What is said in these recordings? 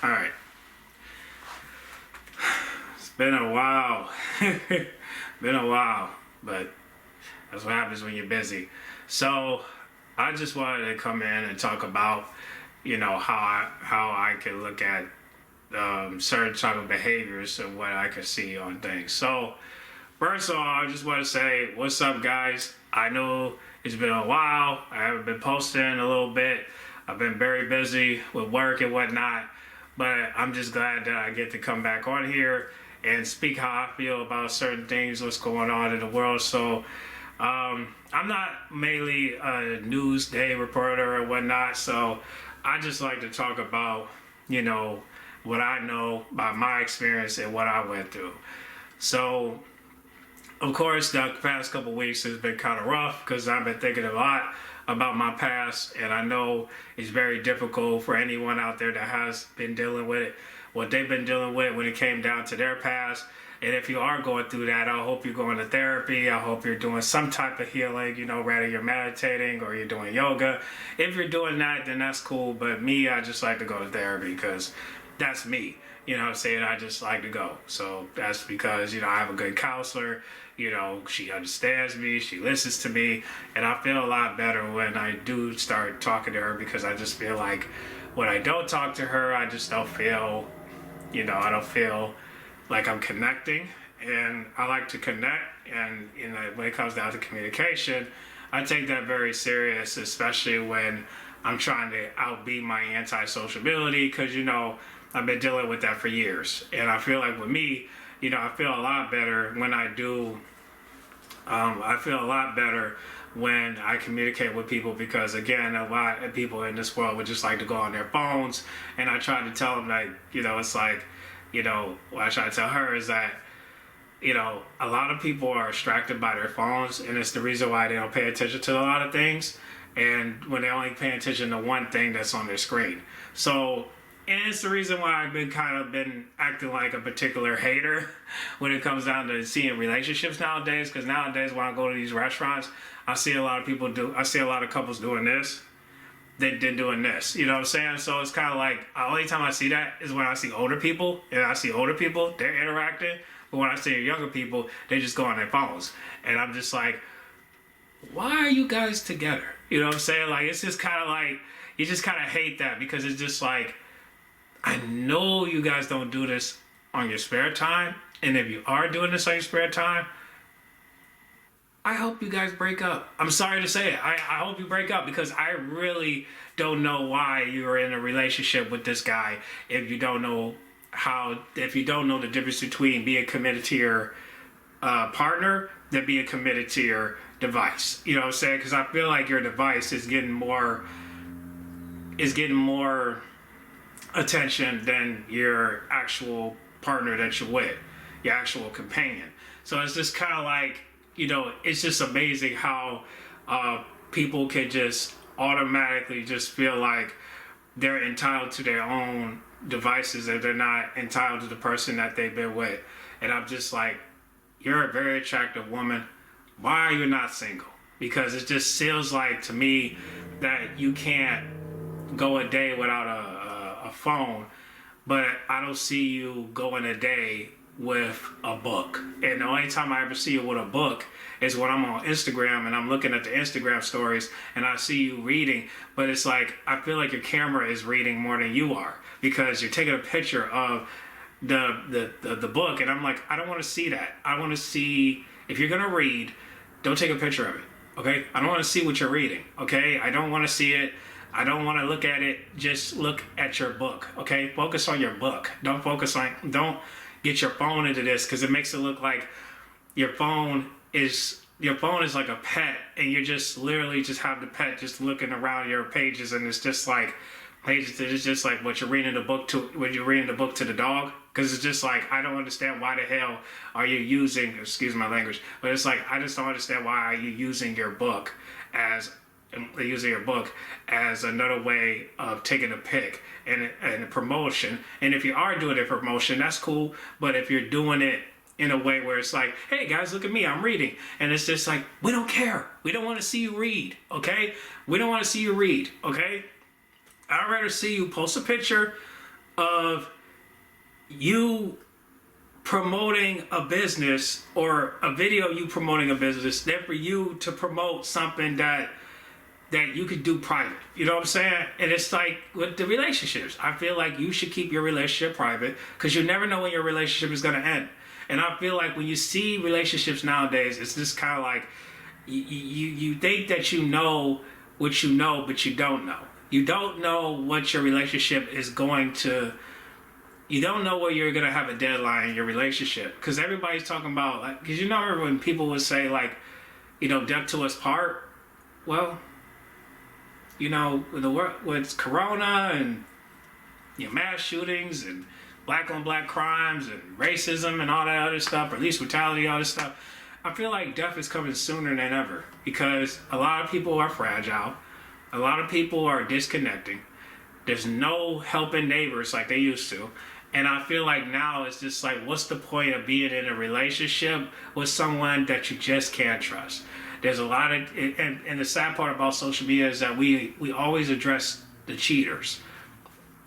All right. It's been a while. Been a while, but that's what happens when you're busy. So I just wanted to come in and talk about, how I can look at certain type of behaviors and what I can see on things. So first of all, I just want to say, what's up, guys? I know it's been a while. I haven't been posting a little bit. I've been very busy with work and whatnot, but I'm just glad that I get to come back on here and speak how I feel about certain things, what's going on in the world. So I'm not mainly a news day reporter or whatnot, so I just like to talk about, what I know about my experience and what I went through. So, of course, the past couple weeks has been kind of rough because I've been thinking a lot about my past, and I know it's very difficult for anyone out there that has been dealing with it, what they've been dealing with when it came down to their past. And if you are going through that, I hope you're going to therapy. I hope you're doing some type of healing, whether you're meditating or you're doing yoga. If you're doing that, then that's cool. But me, I just like to go to therapy because that's me. You know what I'm saying? I just like to go. So that's because, I have a good counselor. She understands me, she listens to me, and I feel a lot better when I do start talking to her because I just feel like when I don't talk to her, I just don't feel, I don't feel like I'm connecting. And I like to connect, and when it comes down to communication, I take that very serious, especially when I'm trying to outbe my anti-sociability because, I've been dealing with that for years. And I feel like with me, I feel a lot better when I do. I feel a lot better when I communicate with people because, again, a lot of people in this world would just like to go on their phones. And I try to tell them that, it's like, what I try to tell her is that, a lot of people are distracted by their phones, and it's the reason why they don't pay attention to a lot of things. And when they only pay attention to one thing that's on their screen. So, and it's the reason why I've been acting like a particular hater when it comes down to seeing relationships nowadays. Because nowadays when I go to these restaurants, I see a lot of couples doing this, then doing this. You know what I'm saying? So it's kind of like, the only time I see that is when I see older people. And I see older people, they're interacting. But when I see younger people, they just go on their phones. And I'm just like, why are you guys together? You know what I'm saying? Like, it's just kind of like, you just kind of hate that because it's just like, I know you guys don't do this on your spare time, and if you are doing this on your spare time, I hope you guys break up. I'm sorry to say it. I hope you break up because I really don't know why you're in a relationship with this guy if you don't know the difference between being committed to your partner than being committed to your device. You know what I'm saying? Because I feel like your device is getting more attention than your actual partner that you're with, your actual companion. So it's just kind of like, it's just amazing how people can just automatically just feel like they're entitled to their own devices and they're not entitled to the person that they've been with. And I'm just like, you're a very attractive woman. Why are you not single? Because it just feels like to me that you can't go a day without a phone, but I don't see you going a day with a book. And the only time I ever see you with a book is when I'm on Instagram and I'm looking at the Instagram stories and I see you reading, but it's like I feel like your camera is reading more than you are because you're taking a picture of the book, and I'm like, I don't want to see that. I want to see, if you're gonna read, don't take a picture of it, okay? I don't want to see what you're reading, okay? I don't want to see it. I don't want to look at it. Just look at your book, okay? Focus on your book. Don't get your phone into this because it makes it look like your phone is like a pet, and you just literally just have the pet just looking around your pages, and it's just like pages. It's just like what you're reading the book to when you're reading the book to the dog. Because it's just like, I don't understand why the hell are you using, excuse my language, but it's like, I just don't understand why are you using your book as another way of taking a pic and a promotion. And if you are doing it for promotion, that's cool. But if you're doing it in a way where it's like, hey guys, look at me, I'm reading. And it's just like, we don't care. We don't want to see you read, okay? We don't want to see you read, okay? I'd rather see you post a picture of you promoting a business or a video of you promoting a business than for you to promote something that you could do private. You know what I'm saying? And it's like with the relationships. I feel like you should keep your relationship private because you never know when your relationship is going to end. And I feel like when you see relationships nowadays, it's just kind of like you think that you know what you know, but you don't know. You don't know what your relationship is going to. You don't know where you're going to have a deadline in your relationship because everybody's talking about, like, because you know when people would say, like, you know, death to us part. Well, you know, with Corona and, you know, mass shootings and black on black crimes and racism and all that other stuff, police brutality, all this stuff, I feel like death is coming sooner than ever because a lot of people are fragile. A lot of people are disconnecting. There's no helping neighbors like they used to. And I feel like now it's just like, what's the point of being in a relationship with someone that you just can't trust? There's a lot of, and the sad part about social media is that we always address the cheaters.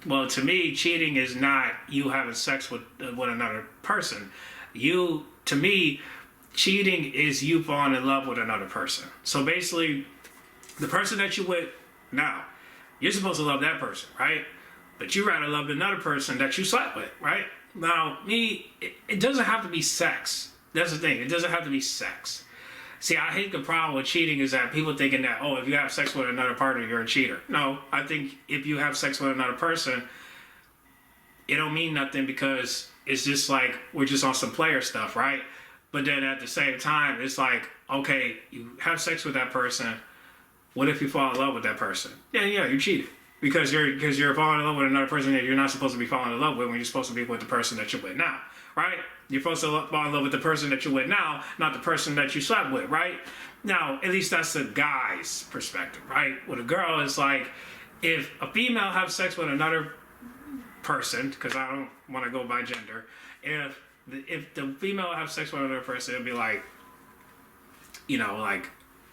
Well, to me, cheating is not you having sex with another person. To me, cheating is you falling in love with another person. So basically, the person that you with now, you're supposed to love that person, right? But you rather love another person that you slept with, right? Now, it doesn't have to be sex. That's the thing. It doesn't have to be sex. See, I hate the problem with cheating is that people thinking that, oh, if you have sex with another partner, you're a cheater. No, I think if you have sex with another person, it don't mean nothing because it's just like we're just on some player stuff, right? But then at the same time, it's like, okay, you have sex with that person. What if you fall in love with that person? Yeah, you cheated. Because you're falling in love with another person that you're not supposed to be falling in love with when you're supposed to be with the person that you're with now, right? You're supposed to fall in love with the person that you're with now, not the person that you slept with, right? Now, at least that's the guy's perspective, right? With a girl, it's like, if a female has sex with another person, because I don't want to go by gender, if the female has sex with another person, it'll be like, you know, like,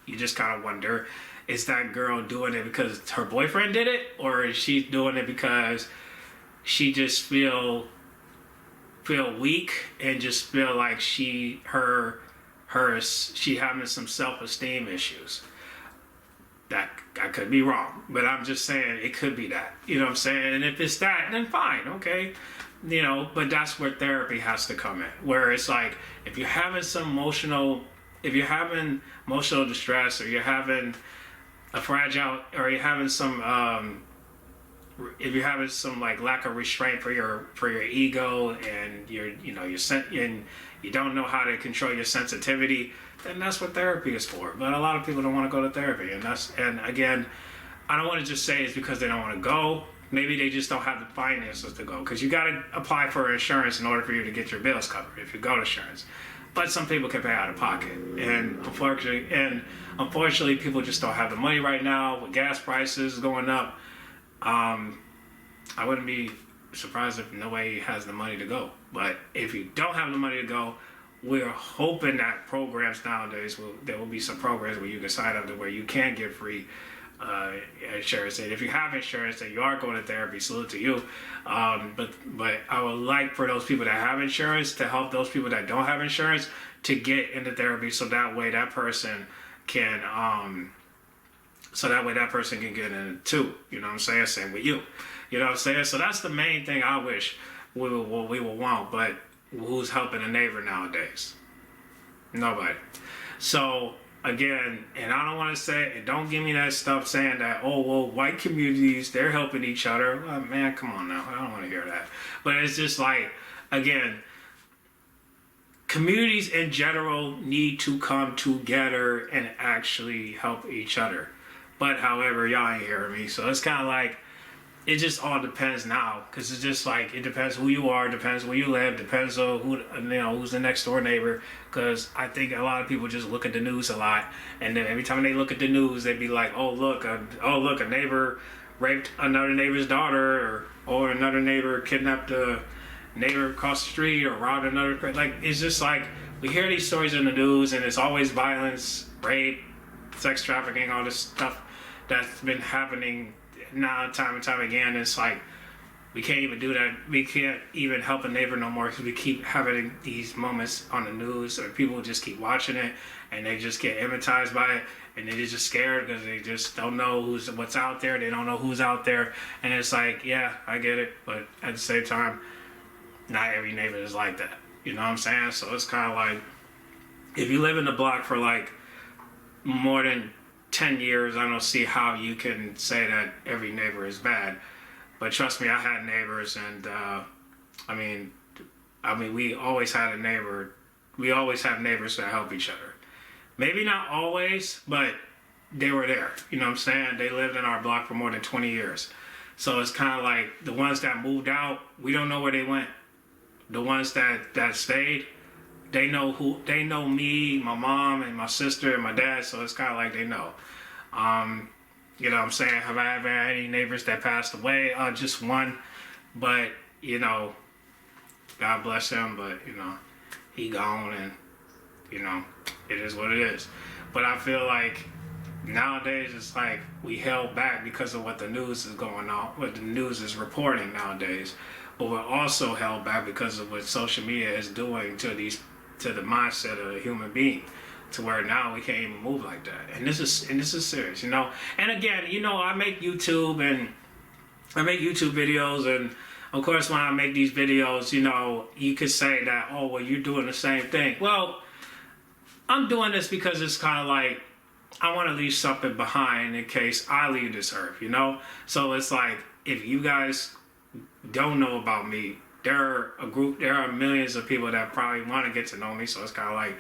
you just kind of wonder, is that girl doing it because her boyfriend did it? Or is she doing it because she just feel weak and just feel like she having some self-esteem issues? That I could be wrong, but I'm just saying it could be that. You know what I'm saying? And if it's that, then fine, okay. You know, but that's where therapy has to come in. Where it's like, if you're having emotional distress, or you're having a fragile, or you're having some if you're having some like lack of restraint for your ego, and you don't know how to control your sensitivity, then that's what therapy is for. But a lot of people don't want to go to therapy, and again, I don't want to just say it's because they don't want to go. Maybe they just don't have the finances to go, because you got to apply for insurance in order for you to get your bills covered if you go to insurance. But some people can pay out of pocket, and unfortunately, people just don't have the money right now with gas prices going up. I wouldn't be surprised if nobody has the money to go. But if you don't have the money to go, we're hoping that programs nowadays there will be some programs where you can sign up to where you can get free insurance. And if you have insurance and you are going to therapy, salute to you. But I would like for those people that have insurance to help those people that don't have insurance to get into therapy, so that way that person can get in it too. You know what I'm saying? Same with you. You know what I'm saying? So that's the main thing I wish we will want. But who's helping a neighbor nowadays? Nobody. So again, and I don't want to say, and don't give me that stuff saying that, oh, well, white communities, they're helping each other. Well, man, come on now. I don't want to hear that. But it's just like, again, communities in general need to come together and actually help each other. But however, y'all ain't hearing me. So it's kind of like, it just all depends now, because it's just like, it depends who you are, depends where you live, depends on who's the next door neighbor. Because I think a lot of people just look at the news a lot, and then every time they look at the news, they be like, oh look, a neighbor raped another neighbor's daughter, or another neighbor kidnapped a neighbor across the street, or robbed another. Like, it's just like, we hear these stories in the news, and it's always violence, rape, sex trafficking, all this stuff that's been happening now time and time again. It's like, We can't even do that. We can't even help a neighbor no more because we keep having these moments on the news, or people just keep watching it and they just get hypnotized by it, and they're just scared because they just don't know what's out there. They don't know who's out there, and it's like, yeah, I get it, but at the same time, not every neighbor is like that. You know what I'm saying? So it's kind of like, if you live in the block for like more than 10 years, I don't see how you can say that every neighbor is bad. But trust me, I had neighbors, and I mean, we always had a neighbor. We always have neighbors that help each other. Maybe not always, but they were there. You know what I'm saying? They lived in our block for more than 20 years. So it's kind of like the ones that moved out, we don't know where they went. The ones that stayed, they know me, my mom, and my sister, and my dad. So it's kind of like they know. You know what I'm saying? Have I ever had any neighbors that passed away? Just one. But, you know, God bless him. But, you know, he gone, and, you know, it is what it is. But I feel like nowadays it's like we held back because of what the news is going on, what the news is reporting nowadays. But we're also held back because of what social media is doing to the mindset of a human being, to where now we can't even move like that. And this is serious, you know. And again, you know, I make YouTube videos, and of course when I make these videos, you know, you could say that, oh, well, you're doing the same thing. Well, I'm doing this because it's kind of like I want to leave something behind in case I leave this earth, you know. So it's like, if you guys don't know about me, there are millions of people that probably want to get to know me. So it's kind of like,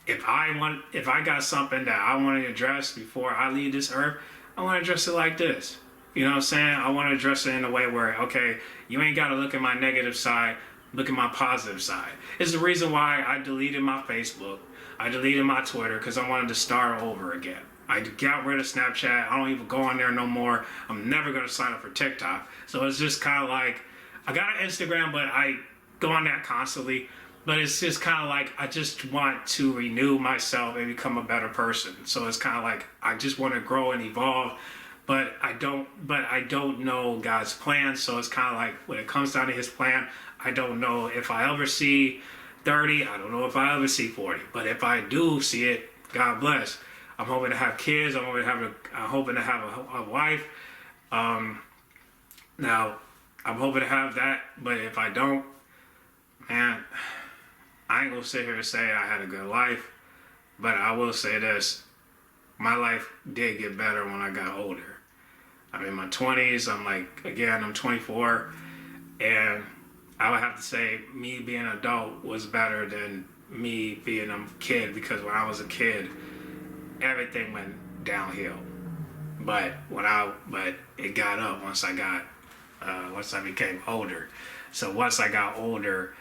if I got something that I want to address before I leave this earth, I want to address it like this. You know what I'm saying? I want to address it in a way where, okay, you ain't got to look at my negative side, look at my positive side. It's the reason why I deleted my Facebook. I deleted my Twitter, because I wanted to start over again. I got rid of Snapchat. I don't even go on there no more. I'm never going to sign up for TikTok. So it's just kind of like, I got an Instagram, but I go on that constantly. But it's just kind of like, I just want to renew myself and become a better person. So it's kind of like, I just want to grow and evolve, but I don't know God's plan. So it's kind of like, when it comes down to his plan, I don't know if I ever see 30. I don't know if I ever see 40. But if I do see it, God bless. I'm hoping to have kids. I'm hoping to have a wife. Now, I'm hoping to have that. But if I don't, man, I ain't gonna sit here and say I had a good life. But I will say this: my life did get better when I got older. I'm in my 20s. I'm 24, and I would have to say me being an adult was better than me being a kid, because when I was a kid, everything went downhill. But it got up once I became older. So once I got older,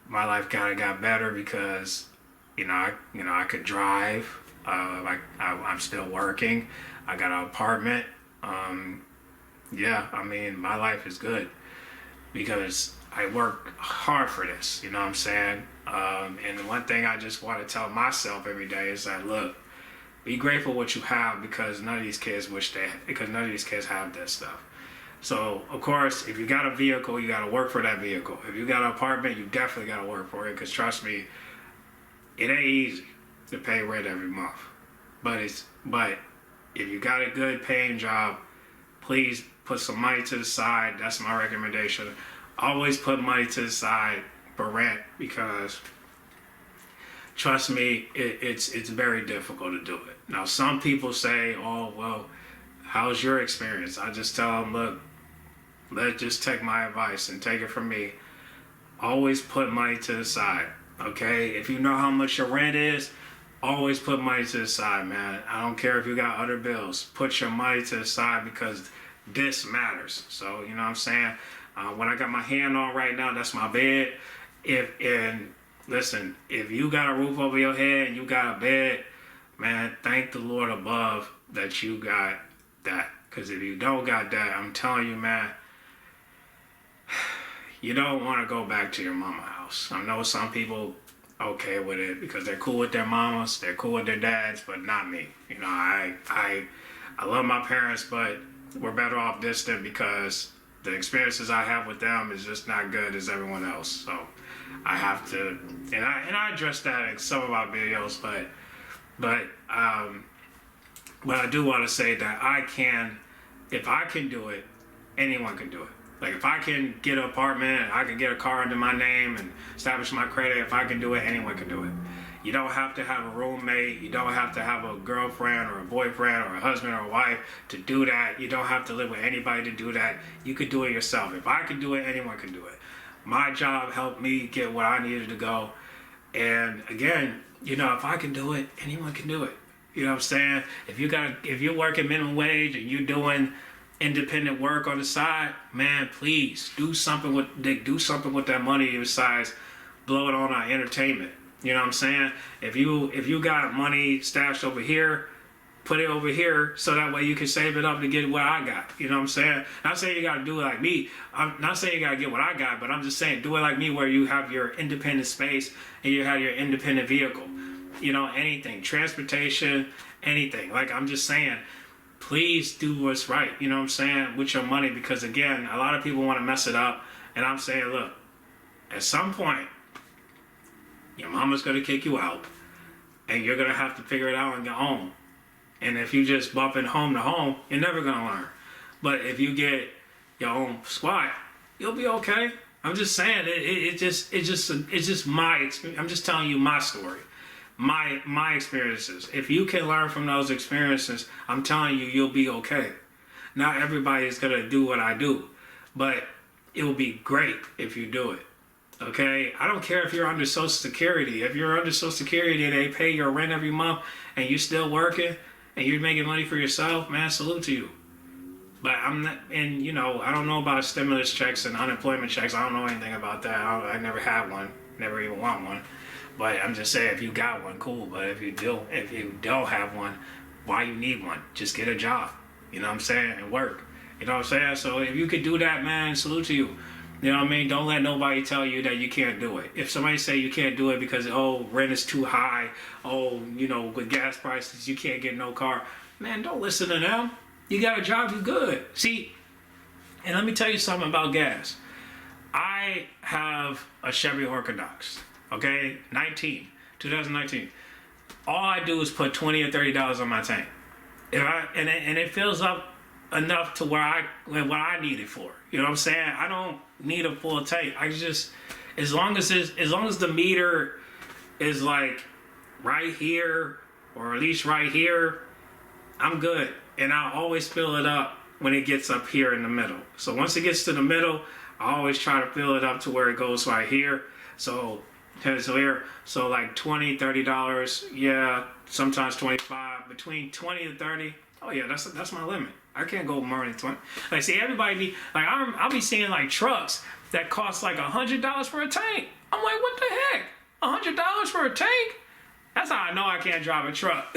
my life kind of got better, because I could drive. I'm still working. I got an apartment. My life is good because I work hard for this. You know what I'm saying? And the one thing I just want to tell myself every day is that, look, be grateful what you have, because none of these kids have this stuff. So, of course, if you got a vehicle, you got to work for that vehicle. If you got an apartment, you definitely got to work for it, because trust me, it ain't easy to pay rent every month. But if you got a good paying job, please put some money to the side. That's my recommendation. Always put money to the side for rent, because trust me, it's very difficult to do it. Now, some people say, oh, well, how's your experience? I just tell them, look, let's just take my advice and take it from me. Always put money to the side, okay? If you know how much your rent is, always put money to the side, man. I don't care if you got other bills. Put your money to the side, because this matters. So, you know what I'm saying? When I got my hand on right now, that's my bed. Listen, if you got a roof over your head and you got a bed, man, thank the Lord above that you got that. Because if you don't got that, I'm telling you, man, you don't want to go back to your mama house. I know some people okay with it because they're cool with their mamas, they're cool with their dads, but not me. You know, I love my parents, but we're better off distant, because the experiences I have with them is just not good as everyone else. So I have to, and I address that in some of our videos, but I do want to say that if I can do it, anyone can do it. Like if I can get an apartment, I can get a car under my name and establish my credit. If I can do it, anyone can do it. You don't have to have a roommate. You don't have to have a girlfriend or a boyfriend or a husband or a wife to do that. You don't have to live with anybody to do that. You could do it yourself. If I can do it, anyone can do it. My job helped me get where I needed to go. And again, if I can do it, anyone can do it. You know what I'm saying? If you're working minimum wage and you're doing independent work on the side, man, please do something with that money besides blow it on our entertainment. You know what I'm saying? If you got money stashed over here, put it over here so that way you can save it up to get what I got. You know what I'm saying? Not saying you got to do it like me. I'm not saying you got to get what I got, but I'm just saying do it like me where you have your independent space and you have your independent vehicle. Anything, transportation, anything. Like I'm just saying, please do what's right. You know what I'm saying? With your money, because again, a lot of people want to mess it up. And I'm saying, look, at some point, your mama's going to kick you out and you're going to have to figure it out on your own. And if you just bumping home to home, you're never going to learn. But if you get your own squad, you'll be okay. I'm just saying, it's just my experience. I'm just telling you my story, my experiences. If you can learn from those experiences, I'm telling you, you'll be okay. Not everybody is going to do what I do, but it will be great if you do it. Okay, I don't care if you're under Social Security. If you're under Social Security and they pay your rent every month and you're still working and you're making money for yourself, man, salute to you. But I'm not, and I don't know about stimulus checks and unemployment checks. I don't know anything about that. I never had one, never even want one. But I'm just saying, if you got one, cool. But if you don't have one, why you need one? Just get a job. You know what I'm saying? And work. You know what I'm saying? So if you could do that, man, salute to you. You know what I mean? Don't let nobody tell you that you can't do it. If somebody say you can't do it because, rent is too high, with gas prices, you can't get no car, man, don't listen to them. You got a job, you good. See, and let me tell you something about gas. I have a Chevy Orthodox, okay, 2019. All I do is put $20 or $30 on my tank. And it fills up enough to what I need it for. You know what I'm saying? I don't need a full tank. I just, as long as the meter is like right here or at least right here, I'm good. And I always fill it up when it gets up here in the middle. So once it gets to the middle, I always try to fill it up to where it goes right here. So like $20, $30, yeah, sometimes 25, between 20 and 30. Oh yeah, that's my limit. I can't go more than 20. Like, see, everybody I'll be seeing like trucks that cost like $100 for a tank. I'm like, what the heck? $100 for a tank? That's how I know I can't drive a truck.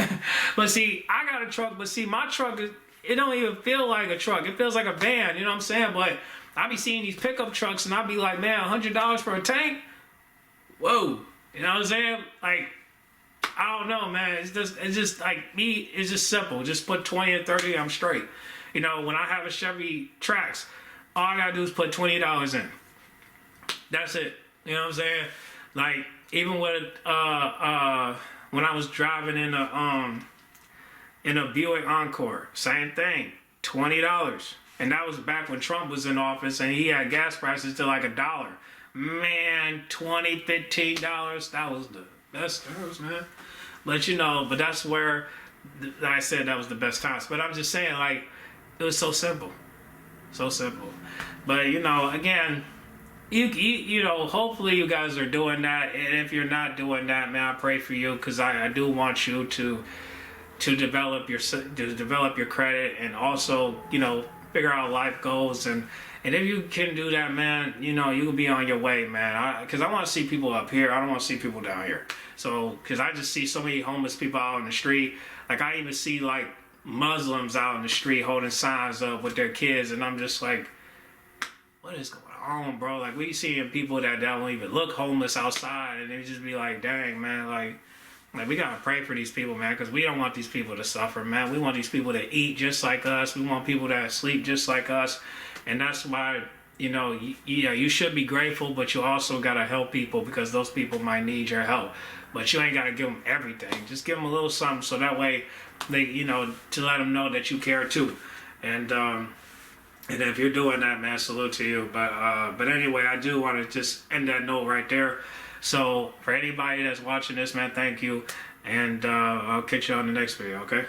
But see, I got a truck, but see, my truck, it don't even feel like a truck. It feels like a van, you know what I'm saying? But I be seeing these pickup trucks and I be like, man, $100 for a tank? Whoa. You know what I'm saying? Like, I don't know, man. It's just like me, it's just simple. Just put 20 or 30, I'm straight. When I have a Chevy Trax, all I gotta do is put $20 in. That's it. You know what I'm saying? Like, even with when I was driving in a Buick Encore, same thing, $20. And that was back when Trump was in office and he had gas prices to like $1. Man, $20, $15, that was the best times, man. But that's where I said that was the best times. But I'm just saying, like, it was so simple. So simple. But, again, you hopefully you guys are doing that. And if you're not doing that, man, I pray for you, because I do want you to develop your credit and also, figure out life goals. And if you can do that, man, you will be on your way, man. Because I want to see people up here. I don't want to see people down here. So, because I just see so many homeless people out on the street. Like, I even see, like, Muslims out in the street holding signs up with their kids. And I'm just like, what is going on, bro? Like, we seeing people that don't even look homeless outside. And they just be like, dang, man, like we got to pray for these people, man. Because we don't want these people to suffer, man. We want these people to eat just like us. We want people that sleep just like us. And that's why, you should be grateful, but you also got to help people because those people might need your help. But you ain't got to give them everything. Just give them a little something so that way they, to let them know that you care too. And if you're doing that, man, salute to you. But anyway, I do want to just end that note right there. So for anybody that's watching this, man, thank you. And I'll catch you on the next video, okay?